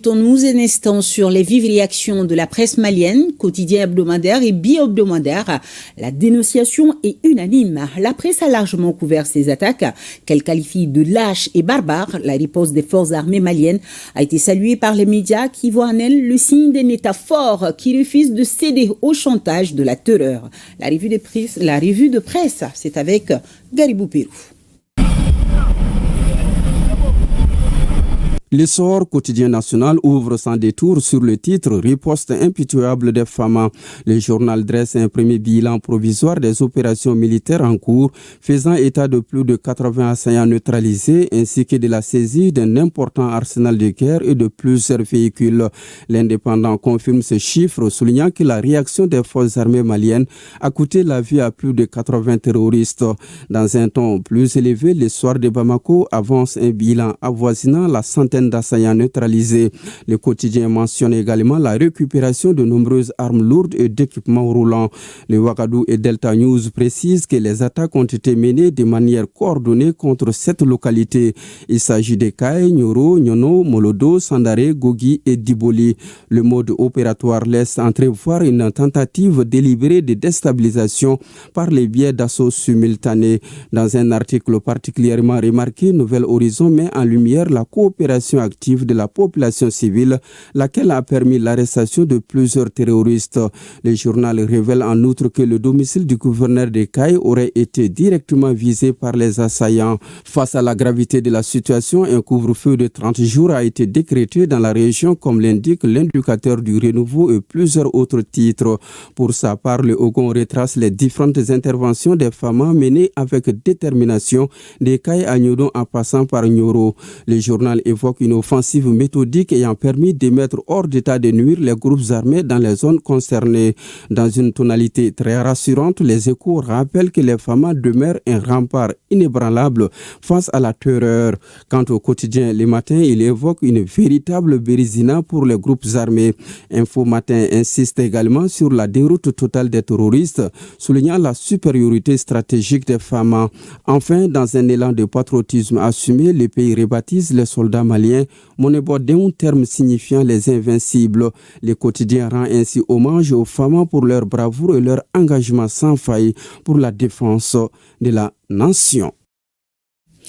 Arrêtons-nous un instant sur les vives réactions de la presse malienne, quotidien hebdomadaire et bi-hebdomadaire. La dénonciation est unanime. La presse a largement couvert ces attaques, qu'elle qualifie de lâches et barbares. La riposte des forces armées maliennes a été saluée par les médias qui voient en elle le signe d'un État fort qui refuse de céder au chantage de la terreur. La revue de presse, c'est avec Garibou Pérou. L'essor quotidien national ouvre sans détour sur le titre « Riposte impitoyable des FAMA ». Le journal dresse un premier bilan provisoire des opérations militaires en cours, faisant état de plus de 80 assaillants neutralisés ainsi que de la saisie d'un important arsenal de guerre et de plusieurs véhicules. L'Indépendant confirme ce chiffre, soulignant que la réaction des forces armées maliennes a coûté la vie à plus de 80 terroristes. Dans un ton plus élevé, le soir de Bamako avance un bilan avoisinant la centaine d'assaillants neutralisés. Le quotidien mentionne également la récupération de nombreuses armes lourdes et d'équipements roulants. Le Ouagadougou et Delta News précisent que les attaques ont été menées de manière coordonnée contre cette localité. Il s'agit de Kaye, Nyoro, Nyono, Molodo, Sandare, Gogi et Diboli. Le mode opératoire laisse entrevoir une tentative délibérée de déstabilisation par les biais d'assauts simultanés. Dans un article particulièrement remarqué, Nouvel Horizon met en lumière la coopération active de la population civile, laquelle a permis l'arrestation de plusieurs terroristes. Le journal révèle en outre que le domicile du gouverneur de Kaye aurait été directement visé par les assaillants. Face à la gravité de la situation, un couvre-feu de 30 jours a été décrété dans la région, comme l'indique l'indicateur du renouveau et plusieurs autres titres. Pour sa part, le Ogon retrace les différentes interventions des FAMA menées avec détermination des Kaye à Nyodon en passant par Nyoro. Le journal évoque une offensive méthodique ayant permis de mettre hors d'état de nuire les groupes armés dans les zones concernées. Dans une tonalité très rassurante, les Échos rappellent que les FAMA demeurent un rempart inébranlable face à la terreur. Quant au quotidien Les Matins, il évoque une véritable bérésina pour les groupes armés. Info Matin insiste également sur la déroute totale des terroristes, soulignant la supériorité stratégique des FAMA. Enfin, dans un élan de patriotisme assumé, le pays rebaptise les soldats maliens Monebo d'un terme signifiant les invincibles. Le quotidien rend ainsi hommage aux femmes pour leur bravoure et leur engagement sans faille pour la défense de la nation.